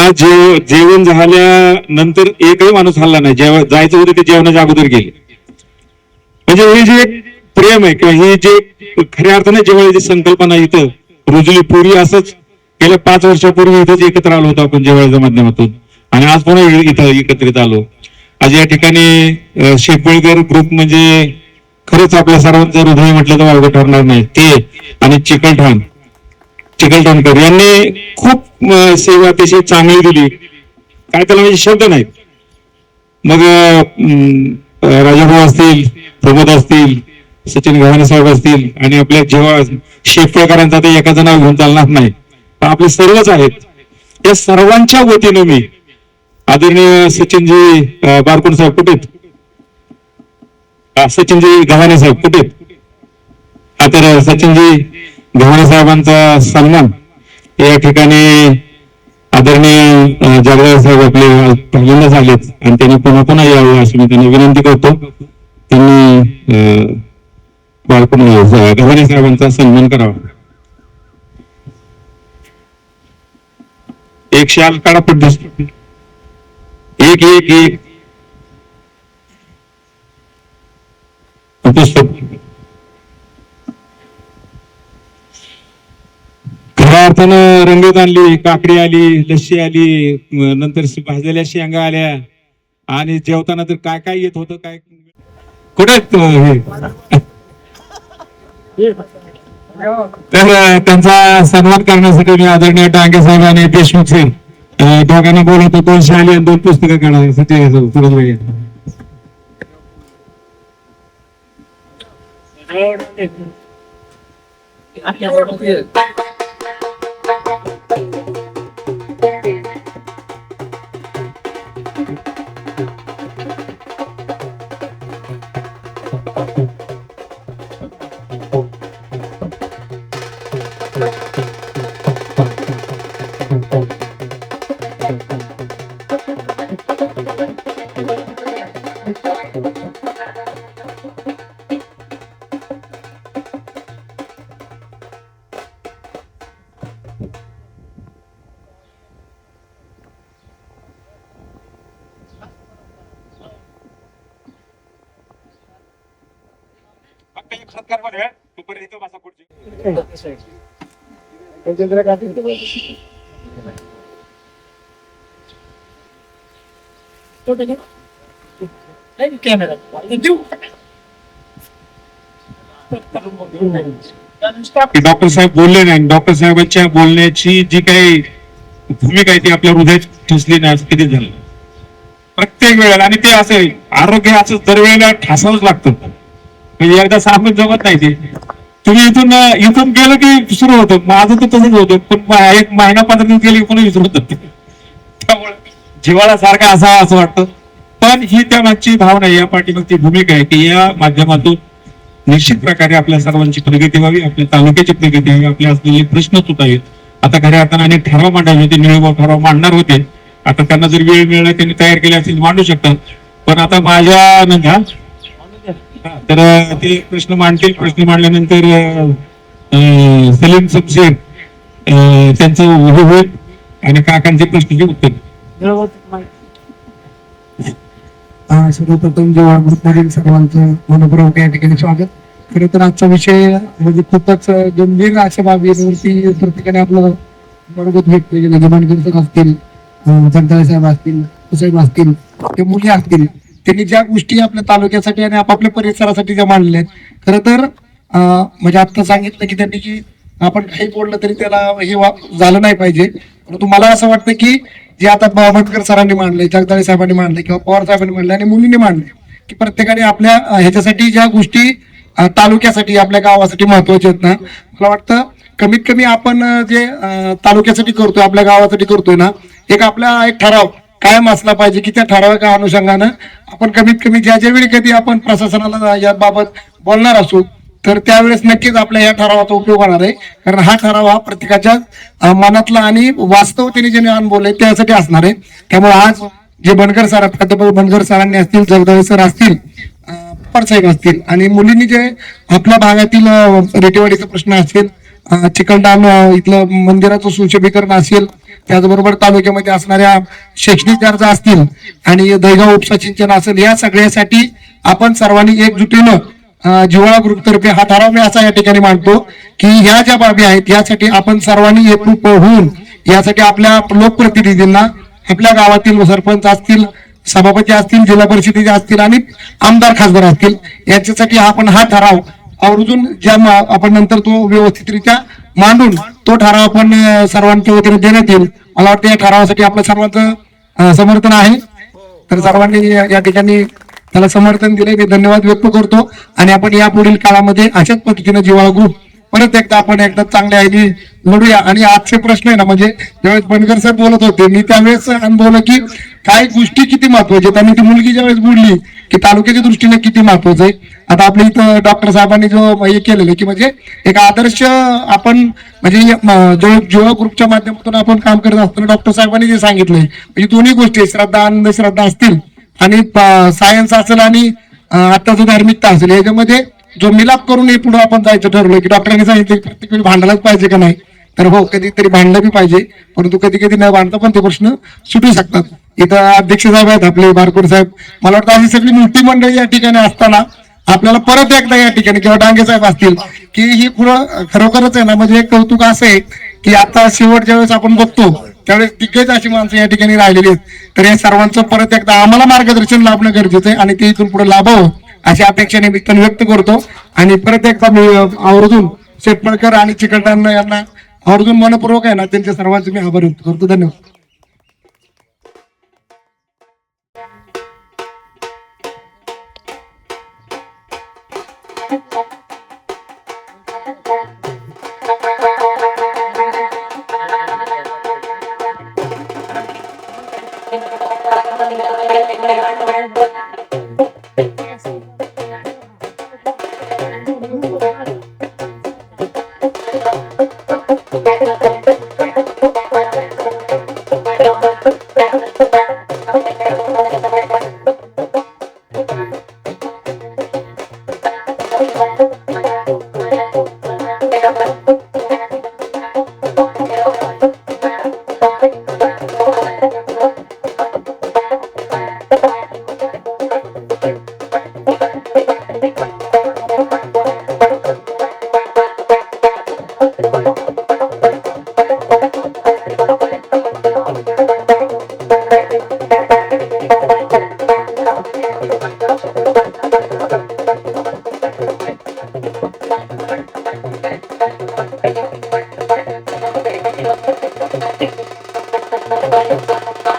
आज जेवण झाल्यानंतर एकही माणूस हल्ला नाही. जायचं होतं ते जेवणाच्या अगोदर गेले. म्हणजे हे जे प्रेम आहे किंवा हे जे खऱ्या अर्थाने जेव्हा संकल्पना इथं रुजली. पूर्वी असंच गेल्या 5 वर्षापूर्वी इथंच एकत्र आलो होतो आपण जेवाळ्याच्या माध्यमातून, आणि आज पुन्हा इथं एकत्रित आलो. आज या ठिकाणी शेपळकर ग्रुप म्हणजे खरंच आपल्या सर्वांचं हृदय म्हटलं तर वावगं ठरणार नाही. ते आणि चिकलठाणकर यांनी खूप सेवा अतिशय चांगली दिली. काय त्याला म्हणजे शब्द नाहीत. मग राजाभाऊ असतील, प्रमोद असतील, सचिन गव्हाणे साहेब असतील, आणि आपल्या जेव्हा शेफळकरांचा ते एकाचं नाव घेऊन चालणार नाही, तर आपले सर्वच आहेत. या सर्वांच्या वतीनं मी आदरणीय सचिनजी बारकुंड साहेब कुठेत, सचिनजी गव्हाणे साहेब कुठेत, तर सचिनजी गव्हाणे साहेबांचा सन्मान या ठिकाणी आदरणीय जागराव साहेब आपले पहिल्यांदाच आलेत, आणि त्यांनी पुन्हा पुन्हा यावं अशी मी त्यांना विनंती करतो. त्यांनी बाळकुंड गव्हाणे साहेबांचा सन्मान करावा. एक शाल काढा पडदेस. एक एक एक पुस्तक. खऱ्या अर्थानं रंगत आणली, काकडी आली, लस्सी आली, नंतर भाजलेल्या शेंगा आल्या, आणि जेवताना तर काय काय येत होतं. काय कुठे तर त्यांचा सन्मान करण्यासाठी मी आदरणीय डांगे साहेब आणि देशमुख साहेब दोघांना बोलवतो. 2 शाली आणि 2 पुस्तकं काढायसाठी सुरज. डॉक्टर साहेब बोलले नाही. डॉक्टर साहेबांच्या बोलण्याची जी काही भूमिका आहे ती आपल्या हृदयात ठसली नाही. किती झालं प्रत्येक वेळेला, आणि ते असं आरोग्य असं दरवेळेला ठासावंच लागतं. म्हणजे एकदा सांगून जमत नाही. ते तुम्ही इथून गेलं की सुरू होतं. माझं तर तसंच होतं, पण 1 महिना 15 दिवस गेले की पुन्हा विसरू होतं. त्यामुळे जिव्हाळा सारखा असावा असं वाटतं. पण ही त्या मागची भावना, या पाठीमागची भूमिका आहे की या माध्यमातून निश्चित प्रकारे आपल्या सर्वांची प्रगती व्हावी, आपल्या तालुक्याची प्रगती व्हावी, आपले असलेले प्रश्न सुटावेत. आता खऱ्या अर्थाने अनेक ठराव मांडायचे होते, निळेगाव ठराव मांडणार होते. आता त्यांना जर वेळ मिळाला त्यांनी तयार केले असेल मांडू शकतात. पण आता माझ्या नंतर तर ते प्रश्न मांडतील. प्रश्न मांडल्यानंतर सलीम शमशेर त्यांचं उभं होईल आणि काकांचे प्रश्नाचे उत्तर. सर्वप्रथम जेव्हा ग्रुपमधील सर्वांचं मनपूर्वक या ठिकाणी स्वागत. खरं तर आजचा विषय म्हणजे खूपच गंभीर अशा बाबीवरती प्रत्येकाने आपलं मनोगत व्यक्त केलं. जमानकर सर असतील, जगदाळे साहेब असतील, साहेब असतील, ते मुली असतील, त्यांनी ज्या गोष्टी आपल्या तालुक्यासाठी आणि आपापल्या परिसरासाठी ज्या मांडल्या आहेत. खरं तर म्हणजे आता सांगितलं की त्यांनी की आपण काही बोललं तरी त्याला हे झालं नाही पाहिजे. परंतु मला असं वाटतं की जे आता बावनकर सरांनी मांडले, जगदाळे साहेबांनी मांडले किंवा पवार साहेबांनी मांडले आणि मुलींनी मांडले, की प्रत्येकाने आपल्या ह्याच्यासाठी ज्या गोष्टी तालुक्यासाठी आपल्या गावासाठी महत्वाच्या आहेत ना, मला वाटतं कमीत कमी आपण जे तालुक्यासाठी करतोय, आपल्या गावासाठी करतोय ना, आपला एक ठराव कायम असला पाहिजे की त्या ठरावाच्या अनुषंगानं आपण कमीत कमी ज्या वेळी कधी आपण प्रशासनाला याबाबत बोलणार असू तर त्यावेळेस नक्कीच आपल्या या ठरावाचा उपयोग होणार आहे. कारण हा ठराव हा प्रत्येकाच्या मनातला आणि वास्तवतेने जे अनुभव आहे त्यासाठी असणार आहे. त्यामुळे आज जे बनकर सर, प्राध्यापक बनकर सरांनी असतील, जगदाळे सर असतील, पवार साहेब असतील, आणि मुलींनी जे आपल्या भागातील रेटेवाडीचा प्रश्न असेल, चिकलठाण इथलं मंदिराचं सुशोभीकरण असेल, त्याचबरोबर तालुक्यामध्ये असणाऱ्या शैक्षणिक गरजा असतील आणि दहीगाव उपसा सिंचन असेल, या सगळ्यासाठी आपण सर्वांनी एकजुटीनं जिव्हाळा ग्रुपतर्फे हा ठराव मी असा या ठिकाणी मांडतो की ह्या ज्या बाबी आहेत यासाठी आपण सर्वांनी एकरूप होऊन यासाठी आपल्या लोकप्रतिनिधींना, आपल्या गावातील सरपंच असतील, सभापती असतील, जिल्हा परिषदेचे असतील आणि आमदार खासदार असतील, यांच्यासाठी आपण हा ठराव आवर्जून आपण नंतर तो व्यवस्थितरित्या मांडून तो ठराव आपण सर्वांच्या वतीने देण्यात येईल. मला वाटतं या ठरावासाठी आपलं सर्वांचं समर्थन आहे. तर सर्वांनी या ठिकाणी त्याला समर्थन दिले, मी धन्यवाद व्यक्त करतो. आणि आपण यापुढील काळामध्ये अशाच पद्धतीने जिव्हाळा ग्रुप परत एकदा आपण एकदा चांगल्या ह्यानी लढूया. आणि आजचे प्रश्न आहे ना, म्हणजे ज्यावेळेस बनकर साहेब बोलत होते, मी त्यावेळेस अनुभवलं की काय गोष्टी किती महत्वाच्या आहेत. आणि ती मुलगी ज्यावेळेस बोलली की तालुक्याच्या दृष्टीने किती महत्वाचं आहे. आता आपल्या इथं डॉक्टर साहेबांनी जो हे केलेलं की म्हणजे एक आदर्श आपण म्हणजे जो जिव्हाळा ग्रुपच्या माध्यमातून आपण काम करत असताना डॉक्टर साहेबांनी जे सांगितलंय, म्हणजे दोन्ही गोष्टी श्रद्धा, आनंद श्रद्धा असतील आणि सायन्स असेल आणि आता जो धार्मिकता असेल, याच्यामध्ये जो मिलाप करून हे पुढे आपण जायचं ठरवलं की डॉक्टरांनी सांगितलं की प्रत्येक वेळी भांडायलाच पाहिजे का नाही, तर हो कधीतरी भांडलं बी पाहिजे, परंतु कधी कधी न भांडता पण ते प्रश्न सुटू शकतात. इथं अध्यक्ष साहेब आहेत आपले बारकोड साहेब, मला वाटतं अशी सगळी मोठी मंडळी या ठिकाणी असताना आपल्याला परत एकदा या ठिकाणी किंवा डांगे साहेब असतील की ही पुढं खरोखरच आहे ना, म्हणजे एक कौतुक असं आहे की आता शेवटच्या वेळेस आपण बघतो त्यावेळेस दिग्गज अशी माणसं या ठिकाणी राहिलेली आहेत. तर या सर्वांचं परत एकदा आम्हाला मार्गदर्शन लाभणं गरजेचं आहे आणि ते इथून पुढे लाभावं अशी अपेक्षा निमित्ताने व्यक्त करतो. आणि परत एकदा मी आवर्जून शेटपळकर आणि चिकलठाण यांना आवर्जून मनपूर्वक आहे ना त्यांच्या सर्वांचे मी आभार व्यक्त करतो. धन्यवाद. Thank you.